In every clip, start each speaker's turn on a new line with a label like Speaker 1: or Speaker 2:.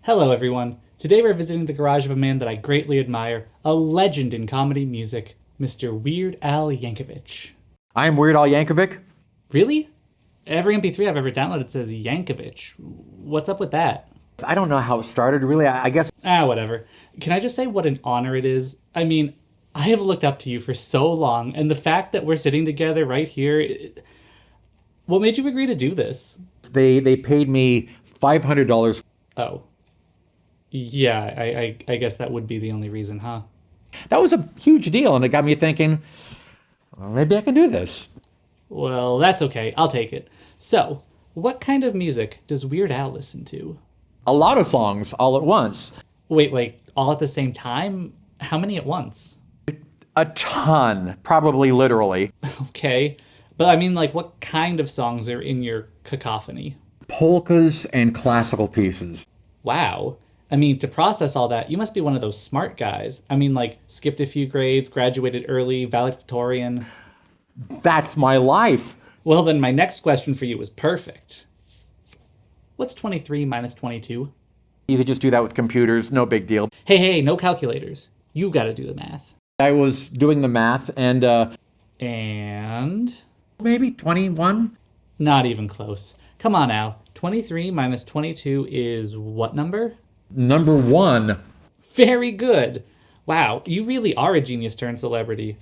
Speaker 1: Hello, everyone. Today we're visiting the garage of a man that I greatly admire, a legend in comedy music, Mr. Weird Al Yankovic.
Speaker 2: I'm Weird Al Yankovic.
Speaker 1: Really? Every MP3 I've ever downloaded says Yankovic. What's up with that?
Speaker 2: I don't know how it started, really. I guess.
Speaker 1: Whatever. Can I just say what an honor it is? I mean, I have looked up to you for so long, and the fact that we're sitting together right here... What made you agree to do this?
Speaker 2: They paid me $500.
Speaker 1: Oh. Yeah, I guess that would be the only reason, huh?
Speaker 2: That was a huge deal, and it got me thinking, well, maybe I can do this.
Speaker 1: Well, that's okay. I'll take it. So, what kind of music does Weird Al listen to?
Speaker 2: A lot of songs all at once.
Speaker 1: Wait, like, all at the same time? How many at once?
Speaker 2: A ton, probably literally.
Speaker 1: Okay. But I mean, like, what kind of songs are in your cacophony?
Speaker 2: Polkas and classical pieces.
Speaker 1: Wow. I mean, to process all that, you must be one of those smart guys. I mean, like, skipped a few grades, graduated early, valedictorian.
Speaker 2: That's my life.
Speaker 1: Well, then my next question for you was perfect. What's 23 minus 22?
Speaker 2: You could just do that with computers, no big deal.
Speaker 1: Hey, no calculators. You gotta do the math.
Speaker 2: I was doing the math, and
Speaker 1: And...
Speaker 2: maybe 21?
Speaker 1: Not even close. Come on, Al. 23 minus 22 is what number?
Speaker 2: Number 1.
Speaker 1: Very good. Wow, you really are a genius turned celebrity.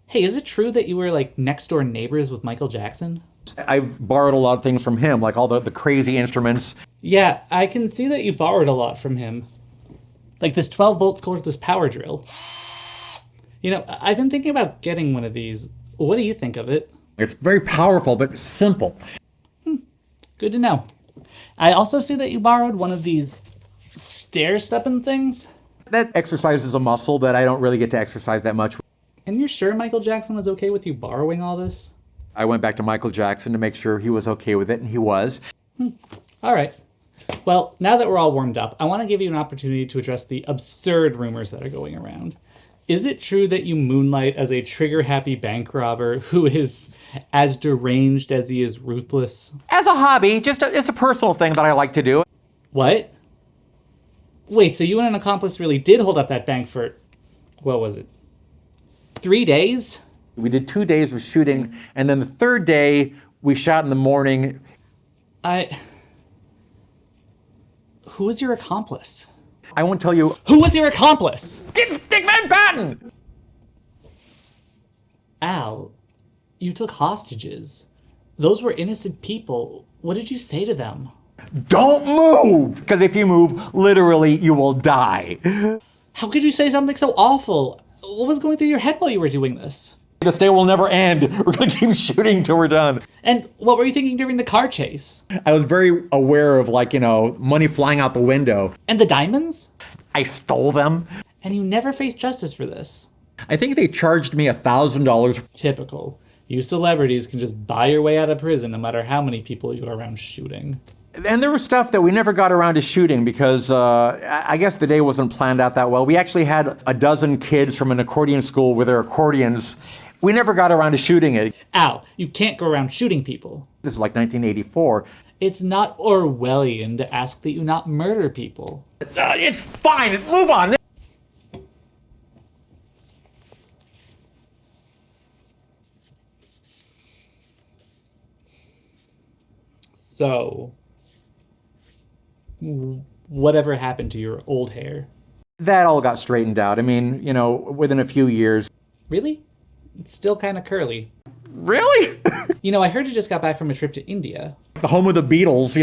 Speaker 1: Hey, is it true that you were like next door neighbors with Michael Jackson?
Speaker 2: I've borrowed a lot of things from him, like all the crazy instruments.
Speaker 1: Yeah, I can see that you borrowed a lot from him. Like this 12-volt cordless power drill. You know, I've been thinking about getting one of these. What do you think of it?
Speaker 2: It's very powerful, but simple.
Speaker 1: Good to know. I also see that you borrowed one of these stair-stepping things.
Speaker 2: That exercises a muscle that I don't really get to exercise that much.
Speaker 1: And you're sure Michael Jackson was okay with you borrowing all this?
Speaker 2: I went back to Michael Jackson to make sure he was okay with it, and he was.
Speaker 1: All right. Well, now that we're all warmed up, I want to give you an opportunity to address the absurd rumors that are going around. Is it true that you moonlight as a trigger-happy bank robber who is as deranged as he is ruthless?
Speaker 2: As a hobby, it's a personal thing that I like to do.
Speaker 1: What? Wait, so you and an accomplice really did hold up that bank for, what was it, 3 days?
Speaker 2: We did 2 days of shooting, and then the third day, we shot in the morning.
Speaker 1: Who was your accomplice?
Speaker 2: I won't tell you.
Speaker 1: Who was your accomplice?
Speaker 2: Dick Van Patten!
Speaker 1: Al, you took hostages. Those were innocent people. What did you say to them?
Speaker 2: Don't move! Because if you move, literally, you will die.
Speaker 1: How could you say something so awful? What was going through your head while you were doing this?
Speaker 2: This day will never end. We're going to keep shooting till we're done.
Speaker 1: And what were you thinking during the car chase?
Speaker 2: I was very aware of, money flying out the window.
Speaker 1: And the diamonds?
Speaker 2: I stole them.
Speaker 1: And you never faced justice for this.
Speaker 2: I think they charged me $1,000.
Speaker 1: Typical. You celebrities can just buy your way out of prison no matter how many people you go around shooting.
Speaker 2: And there was stuff that we never got around to shooting because I guess the day wasn't planned out that well. We actually had a dozen kids from an accordion school with their accordions. We never got around to shooting it.
Speaker 1: Al, you can't go around shooting people.
Speaker 2: This is like 1984.
Speaker 1: It's not Orwellian to ask that you not murder people.
Speaker 2: It's fine. Move on.
Speaker 1: So, whatever happened to your old hair?
Speaker 2: That all got straightened out. I mean, within a few years.
Speaker 1: Really? It's still kind of curly.
Speaker 2: Really?
Speaker 1: I heard you just got back from a trip to India.
Speaker 2: The home of the Beatles,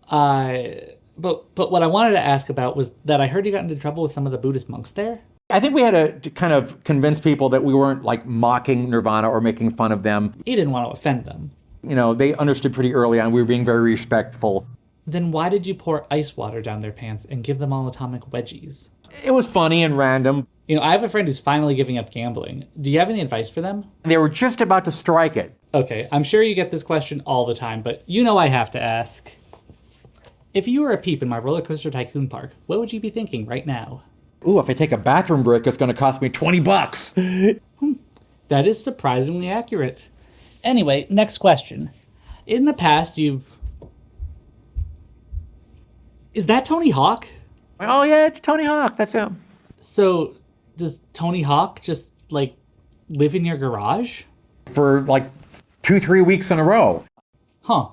Speaker 1: But what I wanted to ask about was that I heard you got into trouble with some of the Buddhist monks there.
Speaker 2: I think we had to kind of convince people that we weren't mocking Nirvana or making fun of them.
Speaker 1: You didn't want to offend them.
Speaker 2: They understood pretty early on we were being very respectful.
Speaker 1: Then why did you pour ice water down their pants and give them all atomic wedgies?
Speaker 2: It was funny and random.
Speaker 1: I have a friend who's finally giving up gambling. Do you have any advice for them?
Speaker 2: They were just about to strike it.
Speaker 1: Okay, I'm sure you get this question all the time, but I have to ask. If you were a peep in my roller coaster tycoon park, what would you be thinking right now?
Speaker 2: Ooh, if I take a bathroom break, it's going to cost me $20.
Speaker 1: That is surprisingly accurate. Anyway, next question. In the past, Is that Tony Hawk?
Speaker 2: Oh, yeah, it's Tony Hawk. That's him.
Speaker 1: So, does Tony Hawk just, like, live in your garage?
Speaker 2: For like 2-3 weeks in a row.
Speaker 1: Huh.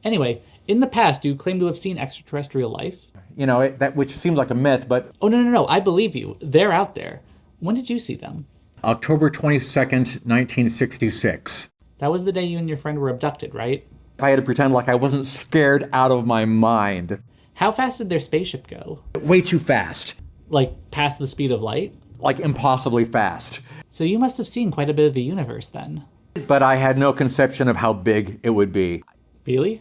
Speaker 1: Anyway, in the past, you claim to have seen extraterrestrial life.
Speaker 2: You know, that which seems like a myth, but...
Speaker 1: Oh, no, I believe you. They're out there. When did you see them?
Speaker 2: October 22nd, 1966.
Speaker 1: That was the day you and your friend were abducted, right?
Speaker 2: If I had to pretend like I wasn't scared out of my mind.
Speaker 1: How fast did their spaceship go?
Speaker 2: Way too fast.
Speaker 1: Like, past the speed of light?
Speaker 2: Like impossibly fast.
Speaker 1: So you must have seen quite a bit of the universe then.
Speaker 2: But I had no conception of how big it would be.
Speaker 1: Really?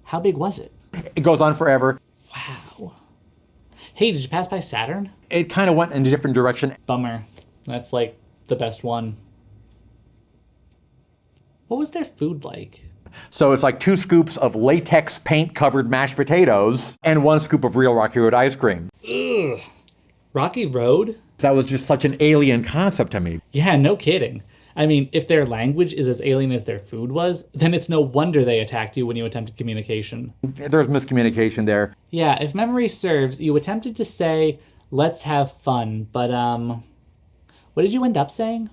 Speaker 1: How big was it?
Speaker 2: It goes on forever.
Speaker 1: Wow. Hey, did you pass by Saturn?
Speaker 2: It kind of went in a different direction.
Speaker 1: Bummer. That's like the best one. What was their food like?
Speaker 2: So it's like 2 scoops of latex paint-covered mashed potatoes and 1 scoop of real Rocky Road ice cream.
Speaker 1: Ugh. Rocky Road?
Speaker 2: That was just such an alien concept to me.
Speaker 1: Yeah, no kidding. I mean, if their language is as alien as their food was, then it's no wonder they attacked you when you attempted communication.
Speaker 2: There's miscommunication there.
Speaker 1: Yeah, if memory serves, you attempted to say, let's have fun, but, what did you end up saying?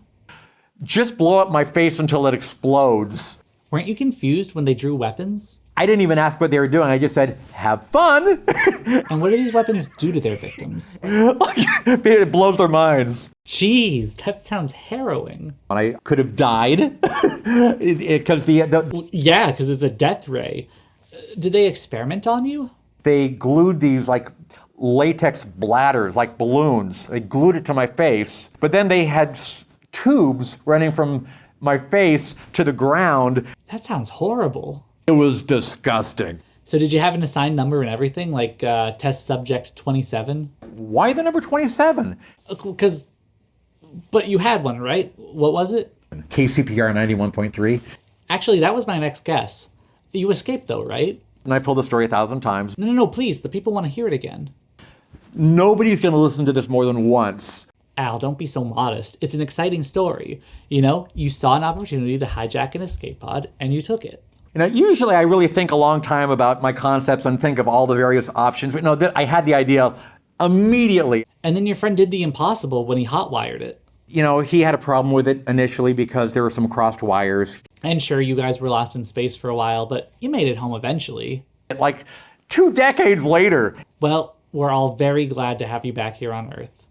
Speaker 2: Just blow up my face until it explodes.
Speaker 1: Weren't you confused when they drew weapons?
Speaker 2: I didn't even ask what they were doing. I just said, have fun.
Speaker 1: And what do these weapons do to their victims?
Speaker 2: It blows their minds.
Speaker 1: Jeez, that sounds harrowing.
Speaker 2: And I could have died because
Speaker 1: Yeah, because it's a death ray. Did they experiment on you?
Speaker 2: they glued these like latex bladders, like balloons. They glued it to my face, but then they had tubes running from my face to the ground.
Speaker 1: That sounds horrible.
Speaker 2: It was disgusting.
Speaker 1: So did you have an assigned number and everything, like test subject 27?
Speaker 2: Why the number 27?
Speaker 1: But you had one, right? What was it?
Speaker 2: KCPR 91.3.
Speaker 1: Actually, that was my next guess. You escaped though, right?
Speaker 2: And I've told the story 1,000 times.
Speaker 1: No, please. The people want to hear it again.
Speaker 2: Nobody's going to listen to this more than once.
Speaker 1: Al, don't be so modest. It's an exciting story. You know, you saw an opportunity to hijack an escape pod, and you took it.
Speaker 2: You know, usually I really think a long time about my concepts and think of all the various options, but no, I had the idea immediately.
Speaker 1: And then your friend did the impossible when he hotwired it.
Speaker 2: You know, he had a problem with it initially because there were some crossed wires.
Speaker 1: And sure, you guys were lost in space for a while, but you made it home eventually.
Speaker 2: Like 2 decades later.
Speaker 1: Well, we're all very glad to have you back here on Earth.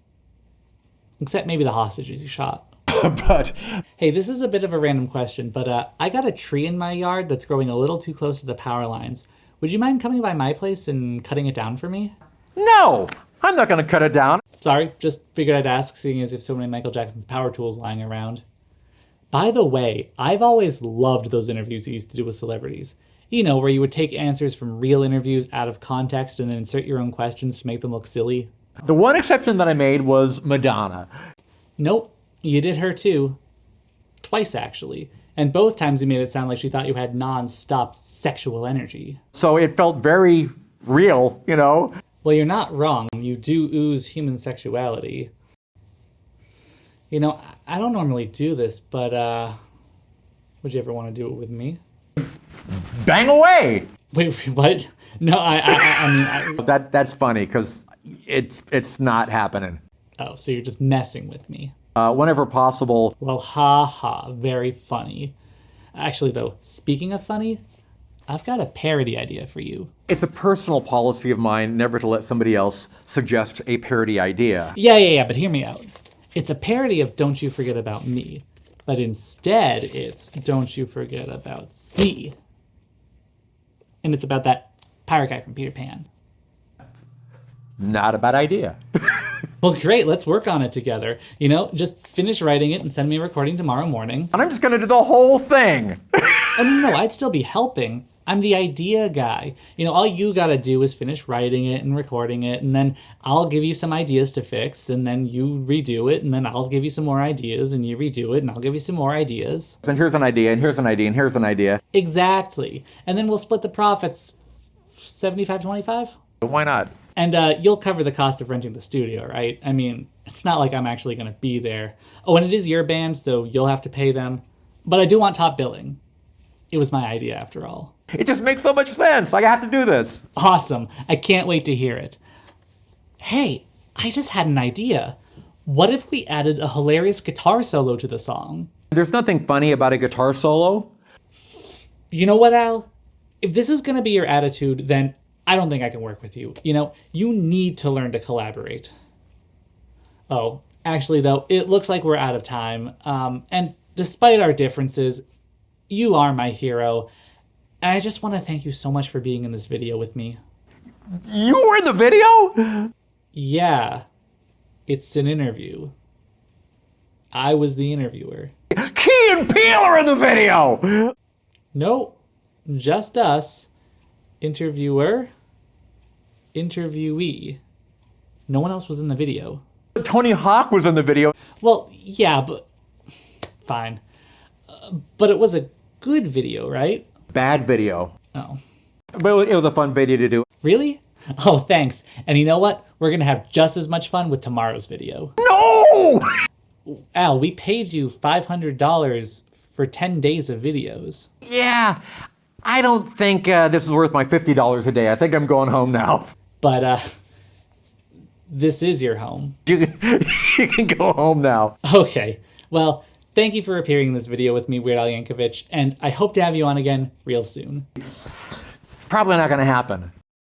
Speaker 1: Except maybe the hostages you shot.
Speaker 2: But
Speaker 1: hey, this is a bit of a random question, but I got a tree in my yard that's growing a little too close to the power lines. Would you mind coming by my place and cutting it down for me?
Speaker 2: no, I'm not going to cut it down.
Speaker 1: Sorry, just figured I'd ask, seeing as if so many Michael Jackson's power tools lying around. By the way, I've always loved those interviews you used to do with celebrities. You know, where you would take answers from real interviews out of context and then insert your own questions to make them look silly.
Speaker 2: The one exception that I made was Madonna.
Speaker 1: Nope, you did her too. Twice, actually. And both times you made it sound like she thought you had non-stop sexual energy.
Speaker 2: So it felt very real, you know.
Speaker 1: Well, you're not wrong. You do ooze human sexuality. You know, I don't normally do this, but, would you ever want to do it with me?
Speaker 2: Bang away!
Speaker 1: Wait, what? No, I mean...
Speaker 2: That's funny, because it's not happening.
Speaker 1: Oh, so you're just messing with me.
Speaker 2: Whenever possible.
Speaker 1: Well, ha, very funny. Actually, though, speaking of funny, I've got a parody idea for you.
Speaker 2: It's a personal policy of mine never to let somebody else suggest a parody idea.
Speaker 1: Yeah, but hear me out. It's a parody of Don't You Forget About Me, but instead it's Don't You Forget About Smee. And it's about that pirate guy from Peter Pan.
Speaker 2: Not a bad idea.
Speaker 1: Well, great, let's work on it together. You know, just finish writing it and send me a recording tomorrow morning.
Speaker 2: And I'm just going to do the whole thing.
Speaker 1: Oh, no, I'd still be helping. I'm the idea guy. You know, all you gotta do is finish writing it and recording it, and then I'll give you some ideas to fix, and then you redo it, and then I'll give you some more ideas, and you redo it, and I'll give you some more ideas.
Speaker 2: And here's an idea, and here's an idea, and here's an idea.
Speaker 1: Exactly. And then we'll split the profits 75-25?
Speaker 2: Why not?
Speaker 1: And you'll cover the cost of renting the studio, right? I mean, it's not like I'm actually gonna be there. Oh, and it is your band, so you'll have to pay them. But I do want top billing. It was my idea after all.
Speaker 2: It just makes so much sense. I have to do this.
Speaker 1: Awesome. I can't wait to hear it. Hey, I just had an idea. What if we added a hilarious guitar solo to the song?
Speaker 2: There's nothing funny about a guitar solo.
Speaker 1: You know what, Al? If this is going to be your attitude, then I don't think I can work with you. You know, you need to learn to collaborate. Oh, actually, though, it looks like we're out of time. And despite our differences, you are my hero. And I just want to thank you so much for being in this video with me.
Speaker 2: You were in the video?
Speaker 1: Yeah, it's an interview. I was the interviewer.
Speaker 2: Key and Peele are in the video!
Speaker 1: No, just us. Interviewer, interviewee. No one else was in the video.
Speaker 2: Tony Hawk was in the video.
Speaker 1: Well, yeah, but fine. But it was a good video, right?
Speaker 2: Bad video.
Speaker 1: Oh.
Speaker 2: But it was a fun video to do.
Speaker 1: Really? Oh, thanks. And you know what? We're going to have just as much fun with tomorrow's video.
Speaker 2: No!
Speaker 1: Al, we paid you $500 for 10 days of videos.
Speaker 2: Yeah, I don't think this is worth my $50 a day. I think I'm going home now.
Speaker 1: But, this is your home.
Speaker 2: You can go home now.
Speaker 1: Okay. Well, thank you for appearing in this video with me, Weird Al Yankovic, and I hope to have you on again real soon.
Speaker 2: Probably not going to happen.